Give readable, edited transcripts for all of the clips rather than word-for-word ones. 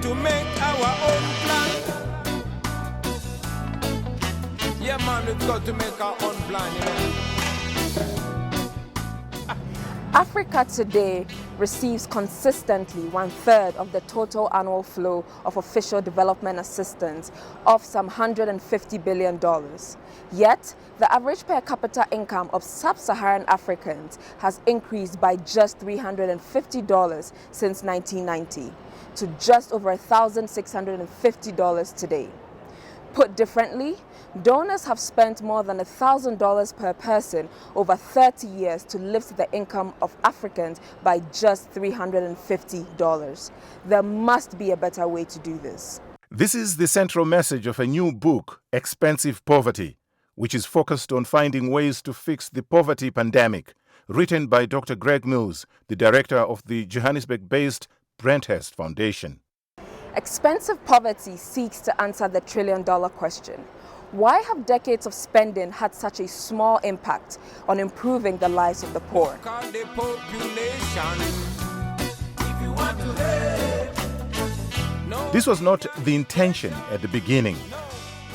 to make our own plan. Yeah, man, we've got to make our own plan, you know. Africa today receives consistently 1/3 of the total annual flow of official development assistance of some $150 billion. Yet, the average per capita income of sub-Saharan Africans has increased by just $350 since 1990 to just over $1,650 today. Put differently, donors have spent more than $1,000 per person over 30 years to lift the income of Africans by just $350. There must be a better way to do this. This is the central message of a new book, Expensive Poverty, which is focused on finding ways to fix the poverty pandemic, written by Dr. Greg Mills, the director of the Johannesburg-based Brenthurst Foundation. Expensive Poverty seeks to answer the trillion-dollar question. Why have decades of spending had such a small impact on improving the lives of the poor? This was not the intention at the beginning.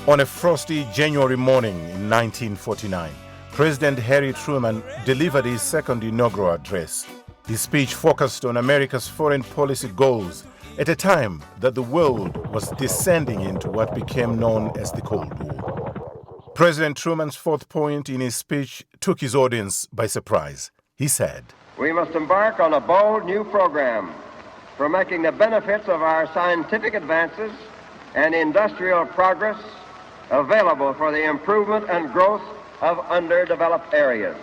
On a frosty January morning in 1949, President Harry Truman delivered his second inaugural address. His speech focused on America's foreign policy goals at a time that the world was descending into what became known as the Cold War. President Truman's fourth point in his speech took his audience by surprise. He said, "We must embark on a bold new program for making the benefits of our scientific advances and industrial progress available for the improvement and growth of underdeveloped areas."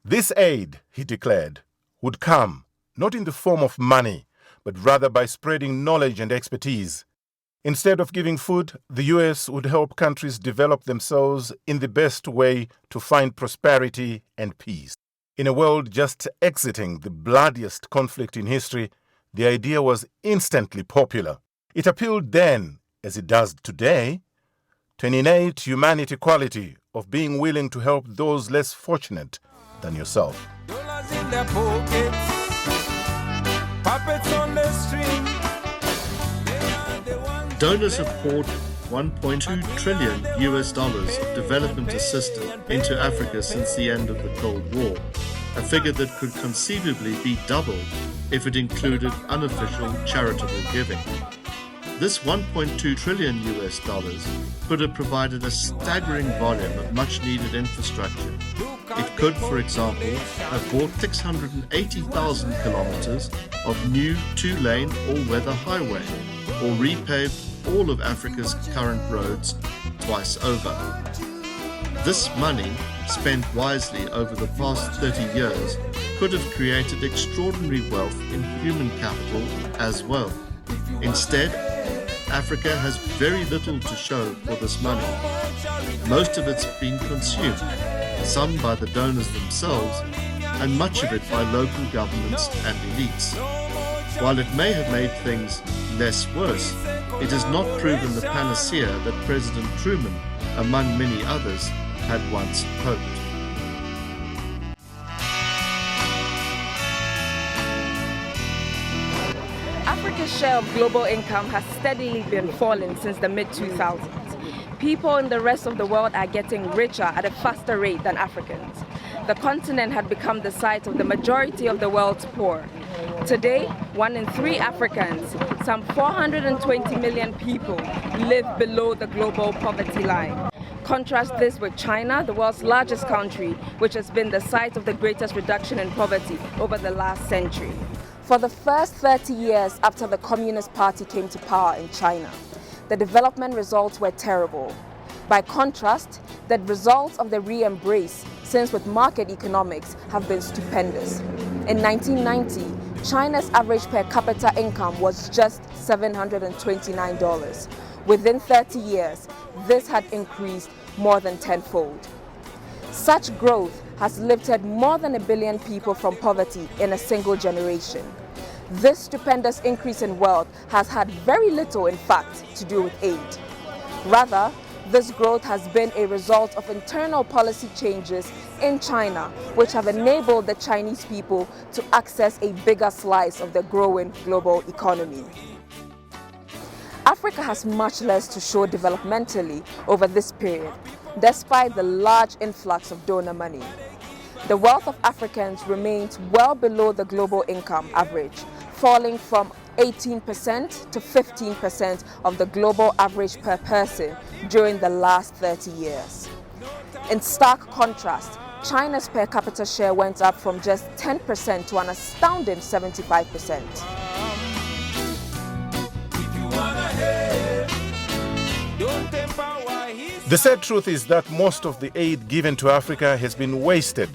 This aid, he declared, would come not in the form of money, but rather by spreading knowledge and expertise. Instead of giving food, the U.S. would help countries develop themselves in the best way to find prosperity and peace. In a world just exiting the bloodiest conflict in history, the idea was instantly popular. It appealed then, as it does today, to an innate humanity quality of being willing to help those less fortunate than yourself. Dollars in their pockets, puppets on the string. Donors have poured $1.2 trillion of development assistance into Africa since the end of the Cold War, a figure that could conceivably be doubled if it included unofficial charitable giving. This $1.2 trillion could have provided a staggering volume of much-needed infrastructure. It could, for example, have bought 680,000 kilometers of new two-lane all-weather highway, or repaved all of Africa's current roads twice over. This money, spent wisely over the past 30 years, could have created extraordinary wealth in human capital as well. Instead, Africa has very little to show for this money. Most of it's been consumed, some by the donors themselves, and much of it by local governments and elites. While it may have made things less worse, it has not proven the panacea that President Truman, among many others, had once hoped. Africa's share of global income has steadily been falling since the mid-2000s. People in the rest of the world are getting richer at a faster rate than Africans. The continent had become the site of the majority of the world's poor. Today, 1 in 3 Africans, some 420 million people, live below the global poverty line. Contrast this with China, the world's largest country, which has been the site of the greatest reduction in poverty over the last century. For the first 30 years after the Communist Party came to power in China, the development results were terrible. By contrast, the results of the re-embrace since with market economics have been stupendous. In 1990, China's average per capita income was just $729. Within 30 years, this had increased more than tenfold. Such growth has lifted more than 1 billion people from poverty in a single generation. This stupendous increase in wealth has had very little, in fact, to do with aid. Rather, this growth has been a result of internal policy changes in China, which have enabled the Chinese people to access a bigger slice of the growing global economy. Africa has much less to show developmentally over this period, despite the large influx of donor money. The wealth of Africans remains well below the global income average, falling from 18% to 15% of the global average per person during the last 30 years. In stark contrast, China's per capita share went up from just 10% to an astounding 75%. The sad truth is that most of the aid given to Africa has been wasted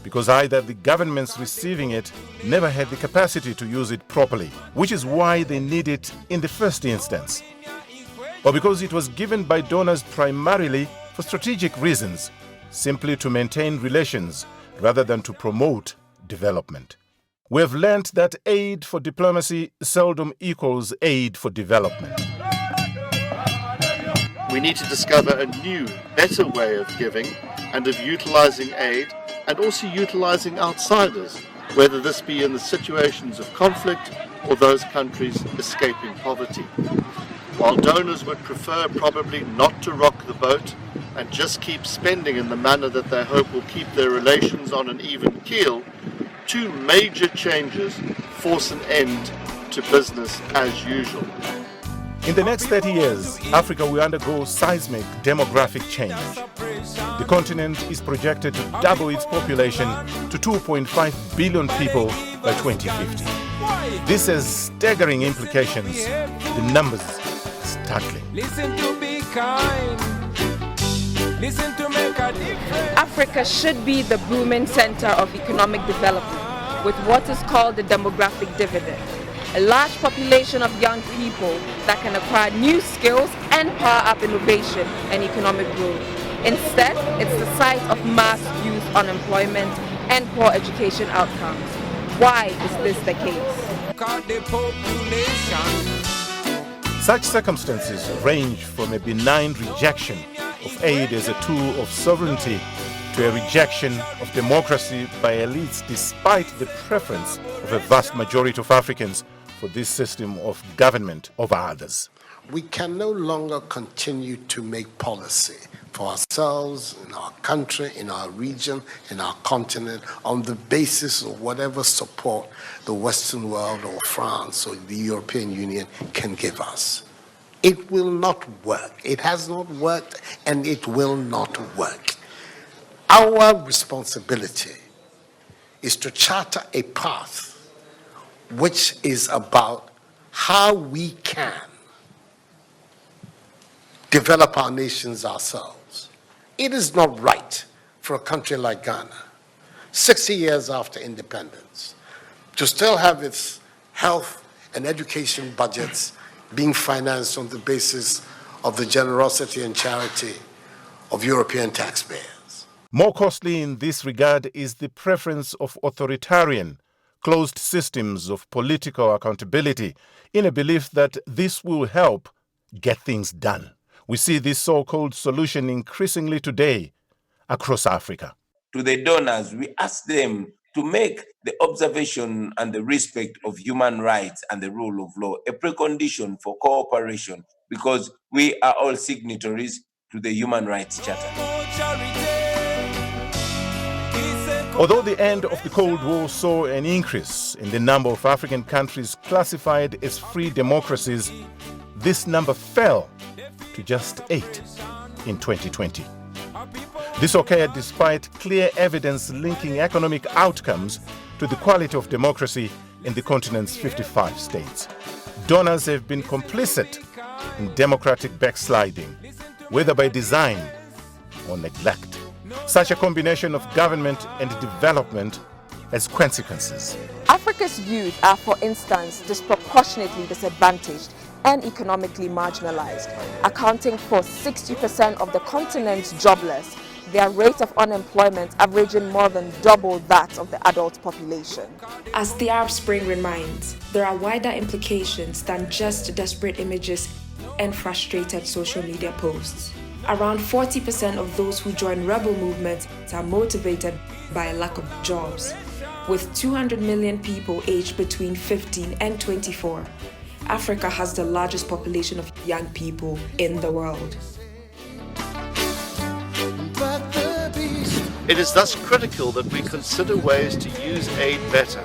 because either the governments receiving it never had the capacity to use it properly, which is why they need it in the first instance, or because it was given by donors primarily for strategic reasons, simply to maintain relations rather than to promote development. We have learnt that aid for diplomacy seldom equals aid for development. We need to discover a new, better way of giving and of utilizing aid, and also utilizing outsiders, whether this be in the situations of conflict or those countries escaping poverty. While donors would prefer probably not to rock the boat and just keep spending in the manner that they hope will keep their relations on an even keel, two major changes force an end to business as usual. In the next 30 years, Africa will undergo seismic demographic change. The continent is projected to double its population to 2.5 billion people by 2050. This has staggering implications. The numbers are startling. Listen to be kind. Listen to make a difference. Africa should be the booming center of economic development with what is called the demographic dividend. A large population of young people that can acquire new skills and power up innovation and economic growth. Instead, it's the site of mass youth unemployment and poor education outcomes. Why is this the case? Cut the population. Such circumstances range from a benign rejection of aid as a tool of sovereignty to a rejection of democracy by elites despite the preference of a vast majority of Africans for this system of government over others. We can no longer continue to make policy for ourselves, in our country, in our region, in our continent, on the basis of whatever support the Western world or France or the European Union can give us. It will not work. It has not worked, and it will not work. Our responsibility is to charter a path which is about how we can develop our nations ourselves. It is not right for a country like Ghana, 60 years after independence, to still have its health and education budgets being financed on the basis of the generosity and charity of European taxpayers. More costly in this regard is the preference of authoritarian, closed systems of political accountability in a belief that this will help get things done. We see this so-called solution increasingly today across Africa. To the donors, we ask them to make the observation and the respect of human rights and the rule of law a precondition for cooperation, because we are all signatories to the Human Rights Charter. Although the end of the Cold War saw an increase in the number of African countries classified as free democracies, this number fell to just 8 in 2020. This occurred despite clear evidence linking economic outcomes to the quality of democracy in the continent's 55 states. Donors have been complicit in democratic backsliding, whether by design or neglect. Such a combination of government and development has consequences. Africa's youth are, for instance, disproportionately disadvantaged and economically marginalized, accounting for 60% of the continent's jobless, their rate of unemployment averaging more than double that of the adult population. As the Arab Spring reminds, there are wider implications than just desperate images and frustrated social media posts. Around 40% of those who join rebel movements are motivated by a lack of jobs. With 200 million people aged between 15 and 24, Africa has the largest population of young people in the world. It is thus critical that we consider ways to use aid better,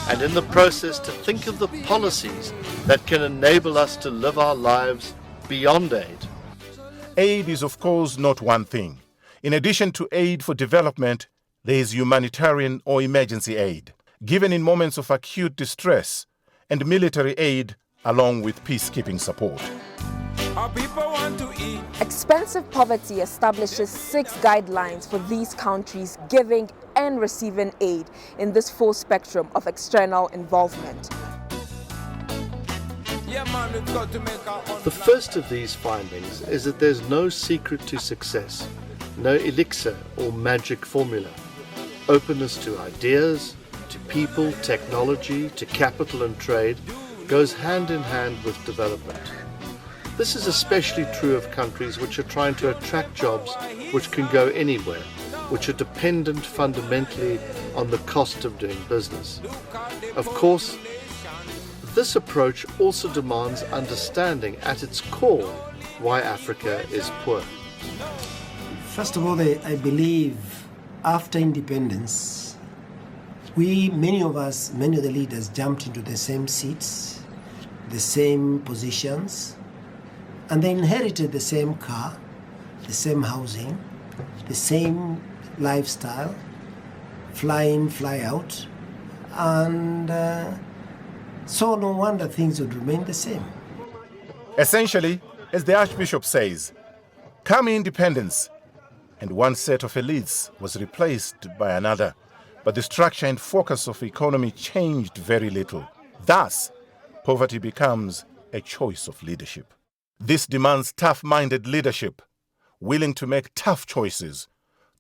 and in the process to think of the policies that can enable us to live our lives beyond aid. Aid is, of course, not one thing. In addition to aid for development, there is humanitarian or emergency aid, given in moments of acute distress, and military aid along with peacekeeping support. Our people want to eat. Expensive Poverty establishes 6 guidelines for these countries giving and receiving aid in this full spectrum of external involvement. Yeah, man, we've got to make our own. The first of these findings is that there's no secret to success, no elixir or magic formula. Openness to ideas, to people, technology, to capital and trade goes hand in hand with development. This is especially true of countries which are trying to attract jobs which can go anywhere, which are dependent fundamentally on the cost of doing business. Of course, this approach also demands understanding at its core why Africa is poor. First of all, I believe after independence, many of the leaders jumped into the same seats, the same positions, and they inherited the same car, the same housing, the same lifestyle, fly in, fly out, and so no wonder things would remain the same. Essentially, as the Archbishop says, come independence, and one set of elites was replaced by another, but the structure and focus of the economy changed very little. Thus, poverty becomes a choice of leadership. This demands tough-minded leadership, willing to make tough choices,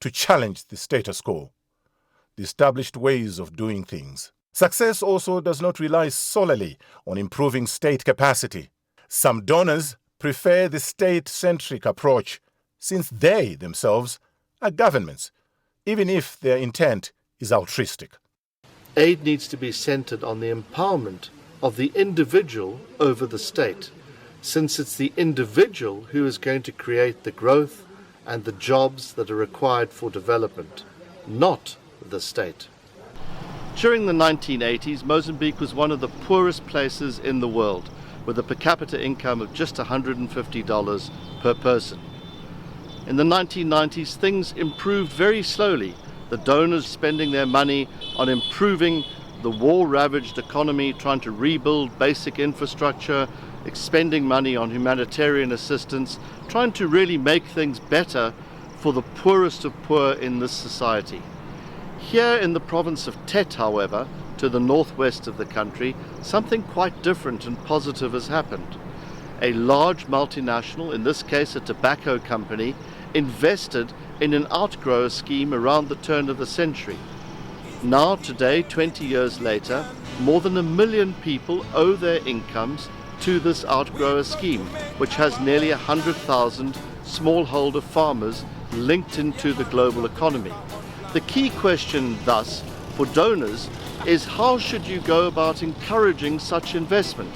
to challenge the status quo, the established ways of doing things. Success also does not rely solely on improving state capacity. Some donors prefer the state-centric approach, since they themselves are governments, even if their intent is altruistic. Aid needs to be centered on the empowerment of the individual over the state, since it's the individual who is going to create the growth and the jobs that are required for development, not the state. During the 1980s, Mozambique was one of the poorest places in the world, with a per capita income of just $150 per person. In the 1990s, things improved very slowly, the donors spending their money on improving the war-ravaged economy, trying to rebuild basic infrastructure, expending money on humanitarian assistance, trying to really make things better for the poorest of poor in this society. Here in the province of Tet, however, to the northwest of the country, something quite different and positive has happened. A large multinational, in this case a tobacco company, invested in an outgrower scheme around the turn of the century. Now, today, 20 years later, more than 1 million people owe their incomes to this outgrower scheme, which has nearly 100,000 smallholder farmers linked into the global economy. The key question, thus, for donors is how should you go about encouraging such investment?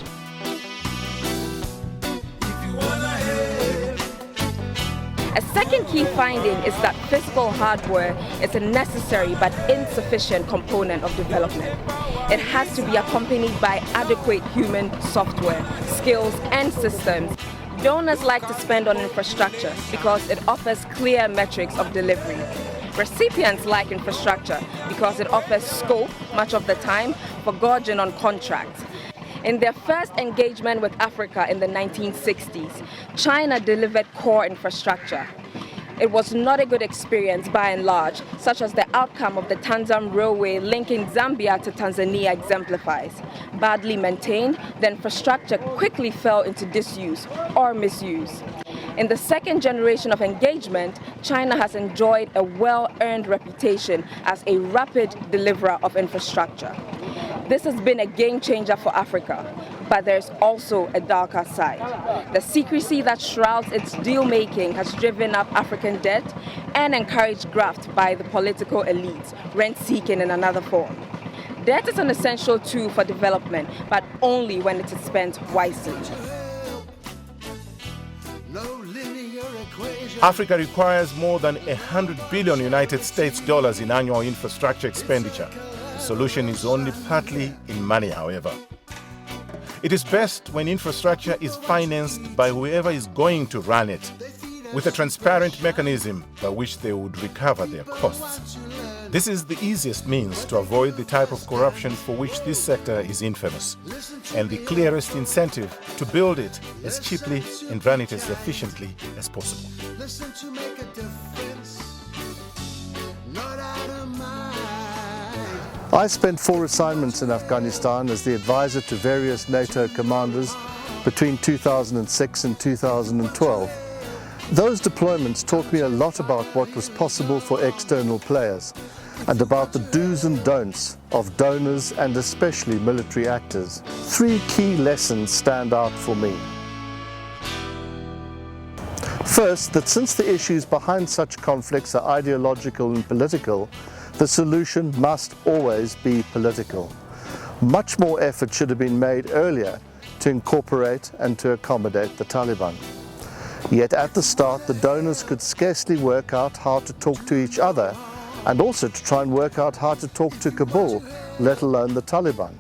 A second key finding is that physical hardware is a necessary but insufficient component of development. It has to be accompanied by adequate human software, skills, and systems. Donors like to spend on infrastructure because it offers clear metrics of delivery. Recipients like infrastructure because it offers scope, much of the time, for gorging on contracts. In their first engagement with Africa in the 1960s, China delivered core infrastructure. It was not a good experience by and large, such as the outcome of the Tanzam Railway linking Zambia to Tanzania exemplifies. Badly maintained, the infrastructure quickly fell into disuse or misuse. In the second generation of engagement, China has enjoyed a well-earned reputation as a rapid deliverer of infrastructure. This has been a game changer for Africa, but there's also a darker side. The secrecy that shrouds its deal-making has driven up African debt and encouraged graft by the political elites, rent-seeking in another form. Debt is an essential tool for development, but only when it is spent wisely. Africa requires more than 100 billion United States dollars in annual infrastructure expenditure. The solution is only partly in money, however. It is best when infrastructure is financed by whoever is going to run it, with a transparent mechanism by which they would recover their costs. This is the easiest means to avoid the type of corruption for which this sector is infamous, and the clearest incentive to build it as cheaply and run it as efficiently as possible. I spent 4 assignments in Afghanistan as the advisor to various NATO commanders between 2006 and 2012. Those deployments taught me a lot about what was possible for external players and about the do's and don'ts of donors and especially military actors. 3 key lessons stand out for me. First, that since the issues behind such conflicts are ideological and political, the solution must always be political. Much more effort should have been made earlier to incorporate and to accommodate the Taliban. Yet at the start, the donors could scarcely work out how to talk to each other and also to try and work out how to talk to Kabul, let alone the Taliban.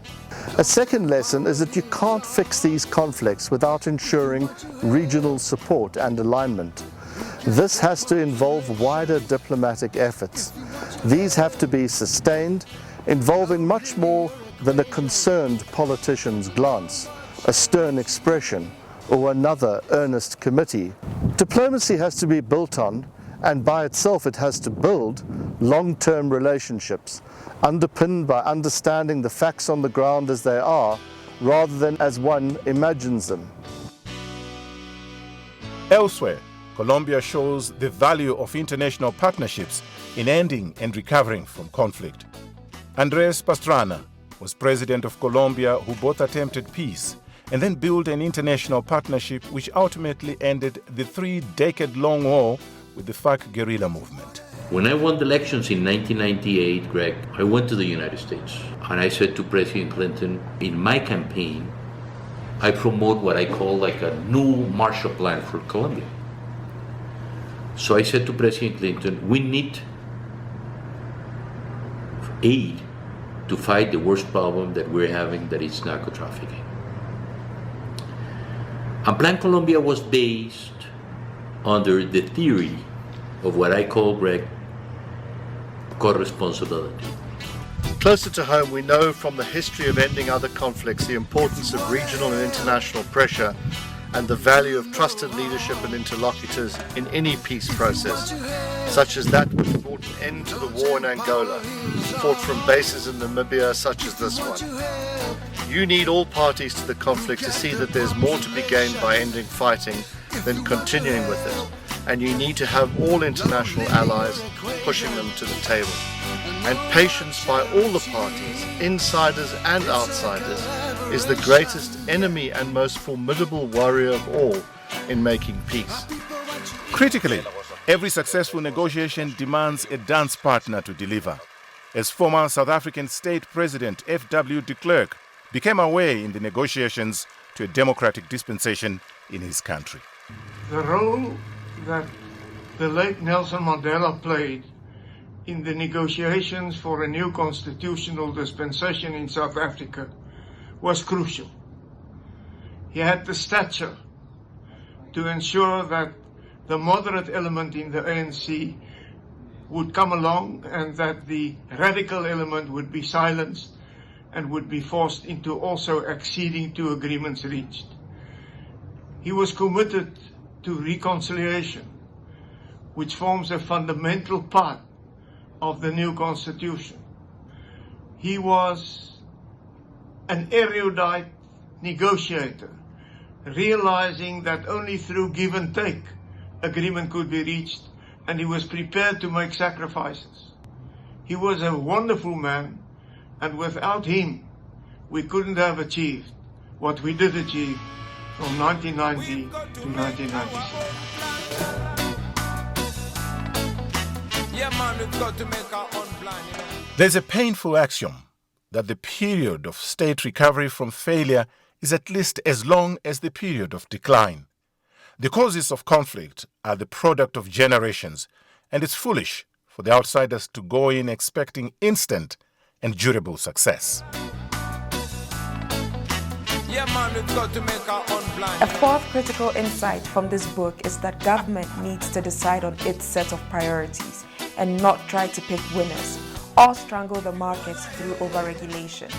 A second lesson is that you can't fix these conflicts without ensuring regional support and alignment. This has to involve wider diplomatic efforts. These have to be sustained, involving much more than a concerned politician's glance, a stern expression, or another earnest committee. Diplomacy has to be built on, and by itself it has to build, long-term relationships, underpinned by understanding the facts on the ground as they are, rather than as one imagines them. Elsewhere, Colombia shows the value of international partnerships in ending and recovering from conflict. Andrés Pastrana was president of Colombia, who both attempted peace and then built an international partnership which ultimately ended the 3-decade-long war with the FARC guerrilla movement. When I won the elections in 1998, Greg, I went to the United States and I said to President Clinton, in my campaign, I promote what I call like a new Marshall Plan for Colombia. So I said to President Clinton, we need aid to fight the worst problem that we're having, that is narco trafficking. And Plan Colombia was based under the theory of what I call, Greg, co-responsibility. Closer to home, we know from the history of ending other conflicts the importance of regional and international pressure and the value of trusted leadership and interlocutors in any peace process, such as that which brought an end to the war in Angola, fought from bases in Namibia such as this one. You need all parties to the conflict to see that there's more to be gained by ending fighting than continuing with it, and you need to have all international allies pushing them to the table. And patience by all the parties, insiders and outsiders, is the greatest enemy and most formidable warrior of all in making peace. Critically, every successful negotiation demands a dance partner to deliver. As former South African State President F.W. de Klerk became aware in the negotiations to a democratic dispensation in his country. The role that the late Nelson Mandela played in the negotiations for a new constitutional dispensation in South Africa was crucial. He had the stature to ensure that the moderate element in the ANC would come along and that the radical element would be silenced and would be forced into also acceding to agreements reached. He was committed to reconciliation, which forms a fundamental part of the new constitution. He was an erudite negotiator, realizing that only through give and take agreement could be reached, and he was prepared to make sacrifices. He was a wonderful man, and without him, we couldn't have achieved what we did achieve from 1990 to 1996. There's a painful axiom that the period of state recovery from failure is at least as long as the period of decline. The causes of conflict are the product of generations, and it's foolish for the outsiders to go in expecting instant and durable success. A fourth critical insight from this book is that government needs to decide on its set of priorities and not try to pick winners or strangle the markets through overregulation.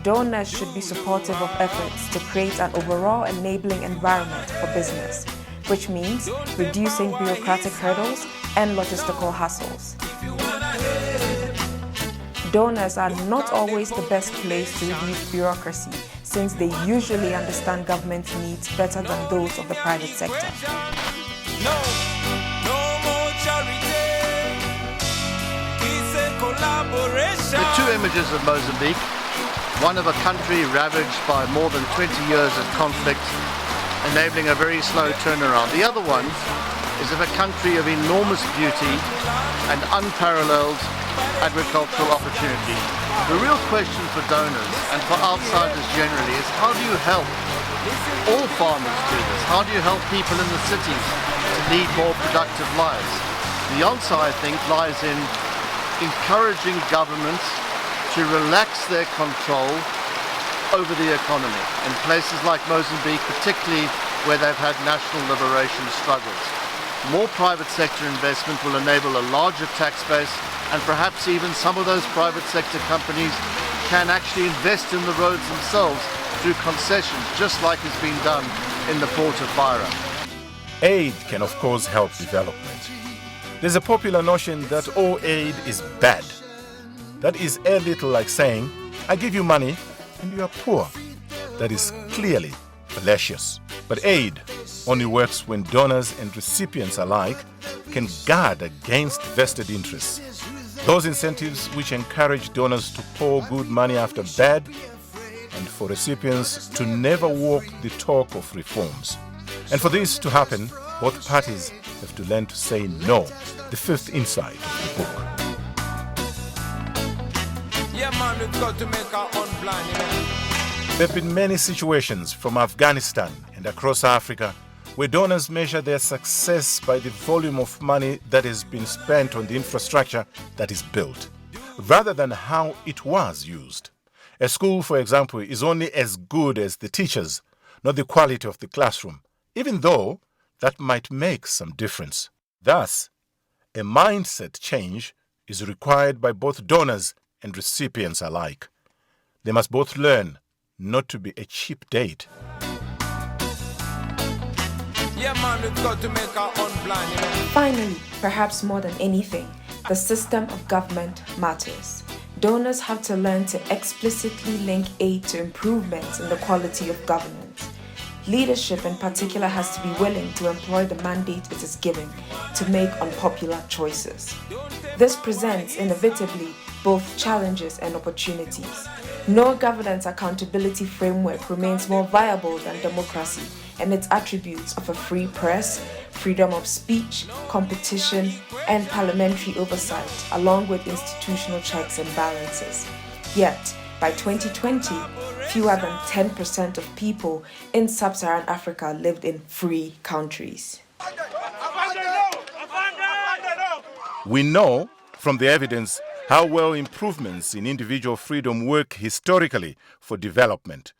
Donors should be supportive of efforts to create an overall enabling environment for business, which means reducing bureaucratic hurdles and logistical hassles. Donors are not always the best place to reduce bureaucracy, since they usually understand government's needs better than those of the private sector. No more charity. It's a collaboration. The two images of Mozambique, one of a country ravaged by more than 20 years of conflict, enabling a very slow turnaround. The other one is of a country of enormous beauty and unparalleled agricultural opportunity. The real question for donors and for outsiders generally is, how do you help all farmers do this? How do you help people in the cities to lead more productive lives? The answer, I think, lies in encouraging governments to relax their control over the economy in places like Mozambique, particularly where they've had national liberation struggles. More private sector investment will enable a larger tax base, and perhaps even some of those private sector companies can actually invest in the roads themselves through concessions, just like has been done in the port of Beira. Aid can, of course, help development. There's a popular notion that all aid is bad. That is a little like saying, I give you money and you are poor. That is clearly fallacious. But aid only works when donors and recipients alike can guard against vested interests. Those incentives which encourage donors to pour good money after bad, and for recipients to never walk the talk of reforms. And for this to happen, both parties have to learn to say no, the fifth insight of the book. Yeah, man, we've got to make our own plan, you know. There have been many situations from Afghanistan and across Africa where donors measure their success by the volume of money that has been spent on the infrastructure that is built, rather than how it was used. A school, for example, is only as good as the teachers, not the quality of the classroom, even though that might make some difference. Thus, a mindset change is required by both donors and recipients alike. They must both learn not to be a cheap date. Yeah, man, we've got to make our own plan, you know. Finally, perhaps more than anything, the system of government matters. Donors have to learn to explicitly link aid to improvements in the quality of governance. Leadership in particular has to be willing to employ the mandate it is given to make unpopular choices. This presents inevitably both challenges and opportunities. No governance accountability framework remains more viable than democracy and its attributes of a free press, freedom of speech, competition, and parliamentary oversight, along with institutional checks and balances. Yet, by 2020, fewer than 10% of people in sub-Saharan Africa lived in free countries. We know from the evidence how well improvements in individual freedom work historically for development,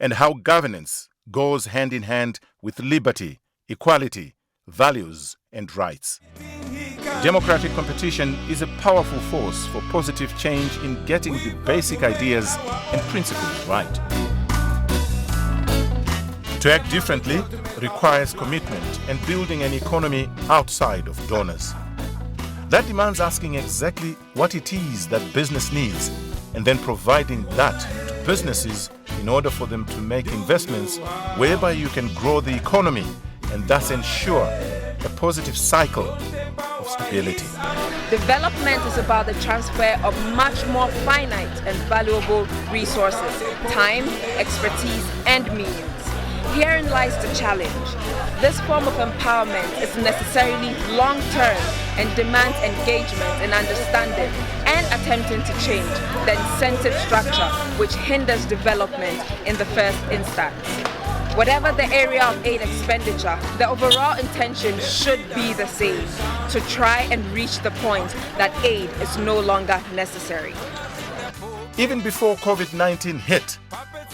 and how governance goes hand in hand with liberty, equality, values, and rights. Democratic competition is a powerful force for positive change in getting the basic ideas and principles right. To act differently requires commitment and building an economy outside of donors. That demands asking exactly what it is that business needs and then providing that to businesses in order for them to make investments whereby you can grow the economy and thus ensure a positive cycle of stability. Development is about the transfer of much more finite and valuable resources, time, expertise, and means. Herein lies the challenge. This form of empowerment is necessarily long-term and demands engagement in understanding and attempting to change the incentive structure which hinders development in the first instance. Whatever the area of aid expenditure, the overall intention should be the same, to try and reach the point that aid is no longer necessary. Even before COVID-19 hit,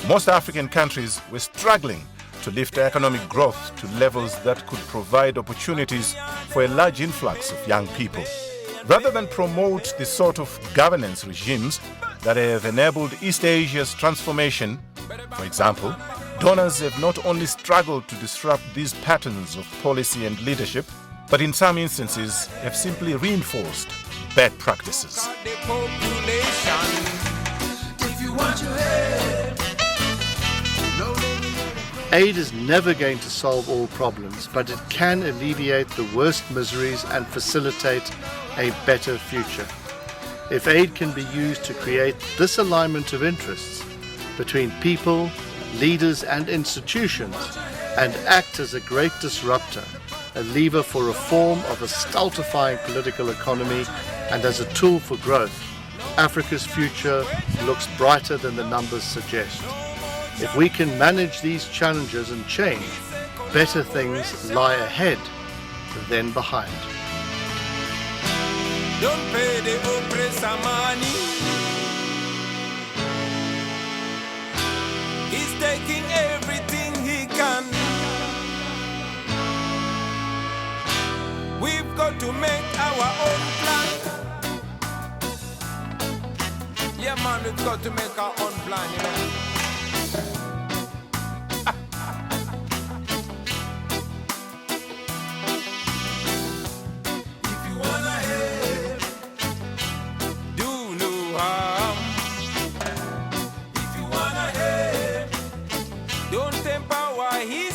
most African countries were struggling to lift economic growth to levels that could provide opportunities for a large influx of young people. Rather than promote the sort of governance regimes that have enabled East Asia's transformation, for example, donors have not only struggled to disrupt these patterns of policy and leadership, but in some instances have simply reinforced bad practices. Aid is never going to solve all problems, but it can alleviate the worst miseries and facilitate a better future. If aid can be used to create this alignment of interests between people, leaders and institutions, and act as a great disruptor, a lever for reform of a stultifying political economy, and as a tool for growth, Africa's future looks brighter than the numbers suggest. If we can manage these challenges and change, better things lie ahead than behind. Don't pay the oppressor money. He's taking everything he can. We've got to make our own plan. Yeah, man, we've got to make our own plan, you know. Don't temper why he